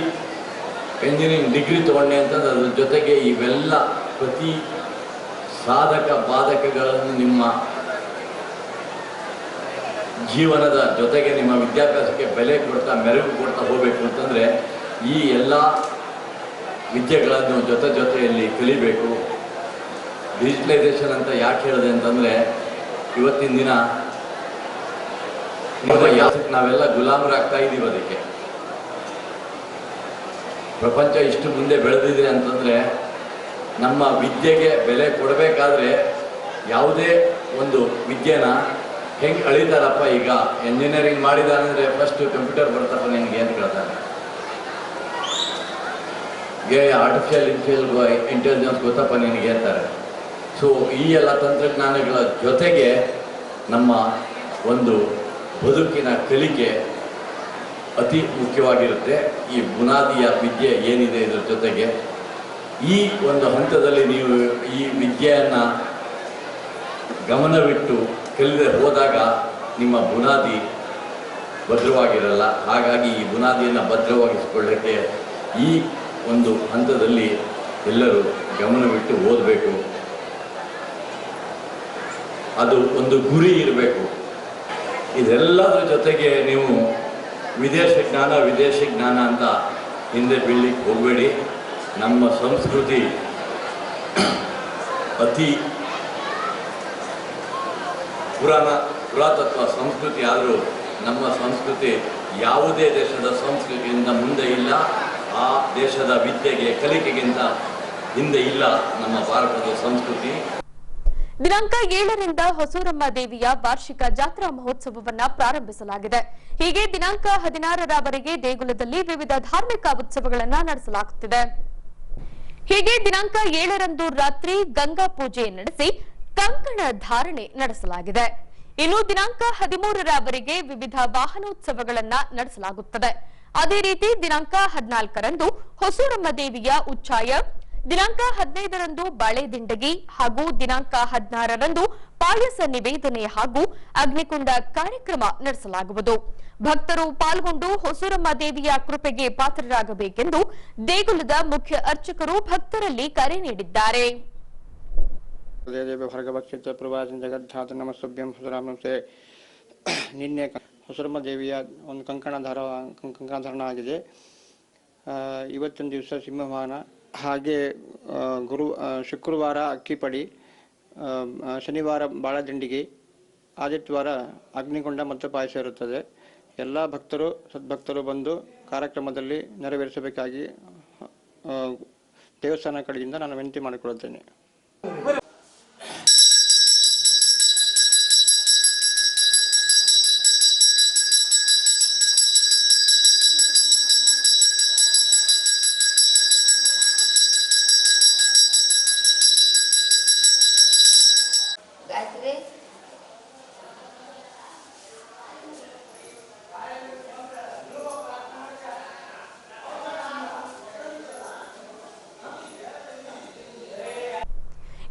ಎಂಜಿನಿಯರಿಂಗ್ ಡಿಗ್ರಿ ತೊಗೊಂಡೆ ಅಂತಂದ್ರೆ ಅದ್ರ ಜೊತೆಗೆ ಇವೆಲ್ಲ ಪ್ರತಿ ಸಾಧಕ ಬಾಧಕಗಳನ್ನು ನಿಮ್ಮ ಜೀವನದ ಜೊತೆಗೆ ನಿಮ್ಮ ವಿದ್ಯಾಭ್ಯಾಸಕ್ಕೆ ಬೆಲೆ ಕೊಡ್ತಾ, ಮೆರುಗು ಕೊಡ್ತಾ ಹೋಗಬೇಕು ಅಂತಂದರೆ ಈ ಎಲ್ಲ ವಿದ್ಯೆಗಳನ್ನು ಜೊತೆಯಲ್ಲಿ ಕಲಿಬೇಕು. ಡಿಜಿಟಲೈಸೇಷನ್ ಅಂತ ಯಾಕೆ ಹೇಳಿದೆ ಅಂತಂದರೆ, ಇವತ್ತಿನ ದಿನ ನಾವೆಲ್ಲ ಗುಲಾಮರಾಗ್ತಾ ಇದ್ದೀವಿ. ಅದಕ್ಕೆ ಪ್ರಪಂಚ ಇಷ್ಟು ಮುಂದೆ ಬೆಳೆದಿದೆ ಅಂತಂದರೆ ನಮ್ಮ ವಿದ್ಯೆಗೆ ಬೆಲೆ ಕೊಡಬೇಕಾದ್ರೆ ಯಾವುದೇ ಒಂದು ವಿದ್ಯೆನ ಹೆಂಗೆ ಅಳಿತಾರಪ್ಪ. ಈಗ ಎಂಜಿನಿಯರಿಂಗ್ ಮಾಡಿದಾನಂದರೆ ಫಸ್ಟು ಕಂಪ್ಯೂಟರ್ ಬರ್ತಪ್ಪ ನಿನಗೆ ಅಂತ ಕೇಳ್ತಾರೆ. ಆರ್ಟಿಫಿಷಿಯಲ್ ಇಂಟೆಲಿಜೆನ್ಸ್ ಗೊತ್ತಪ್ಪ ನಿನಗೆ ಅಂತಾರೆ. ಸೊ ಈ ಎಲ್ಲ ತಂತ್ರಜ್ಞಾನಗಳ ಜೊತೆಗೆ ನಮ್ಮ ಒಂದು ಬದುಕಿನ ಕಲಿಕೆ ಅತಿ ಮುಖ್ಯವಾಗಿರುತ್ತೆ. ಈ ಬುನಾದಿಯ ವಿದ್ಯೆ ಏನಿದೆ ಇದರ ಜೊತೆಗೆ ಈ ಒಂದು ಹಂತದಲ್ಲಿ ನೀವು ಈ ವಿದ್ಯೆಯನ್ನು ಗಮನವಿಟ್ಟು ಕಲಿದೆ ಹೋದಾಗ ನಿಮ್ಮ ಬುನಾದಿ ಭದ್ರವಾಗಿರಲ್ಲ. ಹಾಗಾಗಿ ಈ ಬುನಾದಿಯನ್ನು ಭದ್ರವಾಗಿಸಿಕೊಳ್ಳಕ್ಕೆ ಈ ಒಂದು ಹಂತದಲ್ಲಿ ಎಲ್ಲರೂ ಗಮನವಿಟ್ಟು ಓದಬೇಕು. ಅದು ಒಂದು ಗುರಿ ಇರಬೇಕು. ಇದೆಲ್ಲದರ ಜೊತೆಗೆ ನೀವು ವಿದೇಶಿ ಜ್ಞಾನ ಅಂತ ಹಿಂದೆ ಬೀಳಲಿಕ್ಕೆ ಹೋಗಬೇಡಿ. ನಮ್ಮ ಸಂಸ್ಕೃತಿ ಅತಿ ಪುರಾತತ್ವ ಸಂಸ್ಕೃತಿ ಆದರೂ ನಮ್ಮ ಸಂಸ್ಕೃತಿ ಯಾವುದೇ ದೇಶದ ಸಂಸ್ಕೃತಿಯಿಂದ ಮುಂದೆ ಇಲ್ಲ. ಆ ದೇಶದ ವಿದ್ಯೆಗೆ, ಕಲಿಕೆಗಿಂತ ಹಿಂದೆ ಇಲ್ಲ ನಮ್ಮ ಭಾರತದ ಸಂಸ್ಕೃತಿ. ದಿನಾಂಕ 7ರಿಂದ ಹೊಸೂರಮ್ಮ ದೇವಿಯ ವಾರ್ಷಿಕ ಜಾತ್ರಾ ಮಹೋತ್ಸವವನ್ನ ಪ್ರಾರಂಭಿಸಲಾಗಿದೆ. ಹೀಗೆ ದಿನಾಂಕ 16ರವರೆಗೆ ದೇಗುಲದಲ್ಲಿ ವಿವಿಧ ಧಾರ್ಮಿಕ ಉತ್ಸವಗಳನ್ನು ನಡೆಸಲಾಗುತ್ತಿದೆ. ಹೀಗೆ ದಿನಾಂಕ 7ರಂದು ರಾತ್ರಿ ಗಂಗಾ ಪೂಜೆ ನಡೆಸಿ ಕಂಕಣ ಧಾರಣೆ ನಡೆಸಲಾಗಿದೆ. ಇನ್ನು ದಿನಾಂಕ 13ರವರೆಗೆ ವಿವಿಧ ವಾಹನೋತ್ಸವಗಳನ್ನ ನಡೆಸಲಾಗುತ್ತದೆ. ಅದೇ ರೀತಿ ದಿನಾಂಕ 14ರಂದು ಹೊಸೂರಮ್ಮ ದೇವಿಯ ಉಚ್ಛಾಯ, ದಿನಾಂಕ 15ರಂದು ಬಾಳೆದಿಂಡಗಿ ಹಾಗೂ ದಿನಾಂಕ 16ರಂದು ಪಾಯಸ ನಿವೇದನೆ ಹಾಗೂ ಅಗ್ನಿಕುಂಡ ಕಾರ್ಯಕ್ರಮ ನಡೆಸಲಾಗುವುದು. ಭಕ್ತರು ಪಾಲ್ಗೊಂಡು ಹೊಸೂರಮ್ಮ ದೇವಿಯ ಕೃಪೆಗೆ ಪಾತ್ರರಾಗಬೇಕೆಂದು ದೇಗುಲದ ಮುಖ್ಯ ಅರ್ಚಕರು ಭಕ್ತರಲ್ಲಿ ಕರೆ ನೀಡಿದ್ದಾರೆ. ನಿನ್ನೆ ಹೊಸೂರಮ್ಮ ದೇವಿಯ ಒಂದು ಕಂಕಣಧಾರಣ ಆಗಿದೆ. ಇವತ್ತಿನ ದಿವಸ ಸಿಂಹವಾಹನ, ಹಾಗೆ ಶುಕ್ರವಾರ ಅಕ್ಕಿಪಡಿ, ಶನಿವಾರ ಬಾಳದಿಂಡಿಗೆ, ಆದಿತ್ಯವಾರ ಅಗ್ನಿಕೊಂಡ ಮತ್ತು ಪಾಯಸ ಇರುತ್ತದೆ. ಎಲ್ಲ ಭಕ್ತರು ಸದ್ಭಕ್ತರು ಬಂದು ಕಾರ್ಯಕ್ರಮದಲ್ಲಿ ನೆರವೇರಿಸಬೇಕಾಗಿ ದೇವಸ್ಥಾನ ಕಡೆಯಿಂದ ನಾನು ವಿನಂತಿ ಮಾಡಿಕೊಳ್ಳುತ್ತೇನೆ.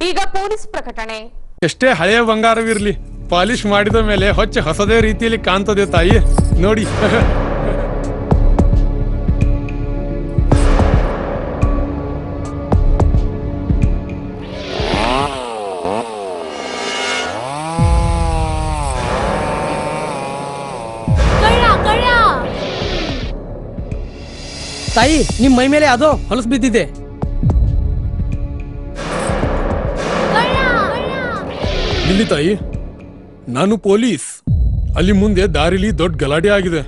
ಈಗ ಪೊಲೀಸ್ ಪ್ರಕಟಣೆ. ಎಷ್ಟೇ ಹಳೆಯ ಬಂಗಾರವಿರ್ಲಿ, ಪಾಲಿಶ್ ಮಾಡಿದ ಮೇಲೆ ಹೊಚ್ಚ ಹೊಸದೇ ರೀತಿಯಲ್ಲಿ ಕಾಣ್ತದೆ ತಾಯಿ, ನೋಡಿ. ತಾಯಿ, ನಿಮ್ ಮೈ ಮೇಲೆ ಅದೋ ಹೊಲಸು ಬಿದ್ದಿದೆ. ಇಲ್ಲಿ ತಾಯಿ, ನಾನು ಪೊಲೀಸ್. ಅಲ್ಲಿ ಮುಂದೆ ದಾರಿಲಿ ದೊಡ್ಡ ಗಲಾಟೆ ಆಗಿದೆ.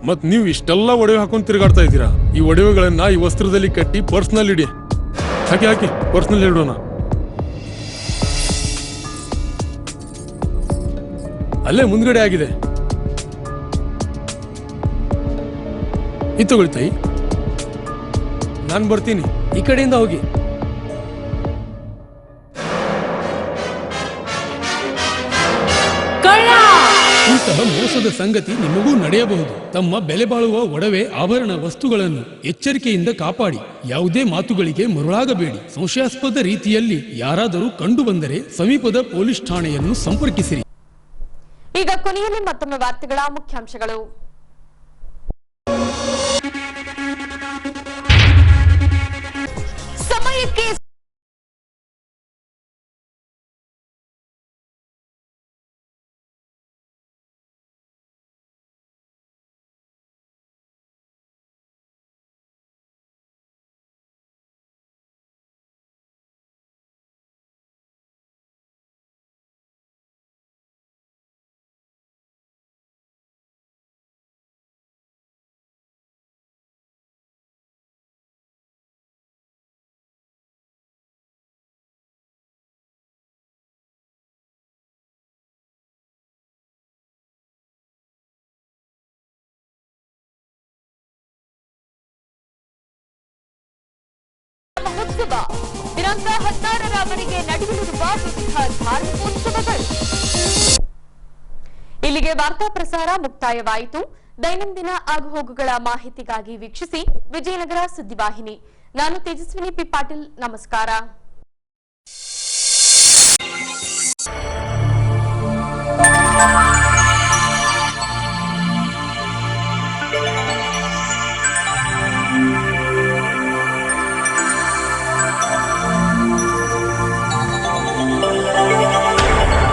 ಮತ್ ನೀವು ಇಷ್ಟೆಲ್ಲ ಒಡವೆ ಹಾಕೊಂಡು ತಿರುಗಾಡ್ತಾ ಇದ್ದೀರಾ. ಈ ಒಡವೆಗಳನ್ನ ಈ ವಸ್ತ್ರದಲ್ಲಿ ಕಟ್ಟಿ ಪರ್ಸ್ನಲ್ಲಿ ಇಡಿ. ಹಾಕಿ ಪರ್ಸ್ನಲ್ಲಿ ಇಡೋಣ. ಅಲ್ಲೇ ಮುಂದ್ಗಡೆ ಆಗಿದೆ. ಇದು ತಗೊಳ್ಳಿ ತಾಯಿ, ನಾನು ಬರ್ತೀನಿ. ಈ ಕಡೆಯಿಂದ ಹೋಗಿ. ಇಂತಹ ಮೋಸದ ಸಂಗತಿ ನಿಮಗೂ ನಡೆಯಬಹುದು. ತಮ್ಮ ಬೆಲೆ ಬಾಳುವ ಒಡವೆ ಆಭರಣ ವಸ್ತುಗಳನ್ನು ಎಚ್ಚರಿಕೆಯಿಂದ ಕಾಪಾಡಿ. ಯಾವುದೇ ಮಾತುಗಳಿಗೆ ಮರುಳಾಗಬೇಡಿ. ಸಂಶಯಾಸ್ಪದ ರೀತಿಯಲ್ಲಿ ಯಾರಾದರೂ ಕಂಡು ಬಂದರೆ ಸಮೀಪದ ಪೊಲೀಸ್ ಠಾಣೆಯನ್ನು ಸಂಪರ್ಕಿಸಿರಿ. ಈಗ ಕೊನೆಯಲ್ಲಿ ಮತ್ತೊಮ್ಮೆ ವಾರ್ತೆಗಳ ಮುಖ್ಯಾಂಶಗಳು. ಸಮಯಕ್ಕೆ ಮಹೋತ್ಸವ ದಿನಾಂಕ 16ರವರೆಗೆ ನಡೆಯಲಿರುವ ವಿವಿಧ ಧಾರ್ಮಿಕೋತ್ಸವಗಳು. ಇಲ್ಲಿಗೆ ವಾರ್ತಾ ಪ್ರಸಾರ ಮುಕ್ತಾಯವಾಯಿತು. ದೈನಂದಿನ ಆಗುಹೋಗುಗಳ ಮಾಹಿತಿಗಾಗಿ ವೀಕ್ಷಿಸಿ ವಿಜಯನಗರ ಸುದ್ದಿವಾಹಿನಿ. ನಾನು ತೇಜಸ್ವಿನಿ ಪಿ ಪಾಟೀಲ್. ನಮಸ್ಕಾರ.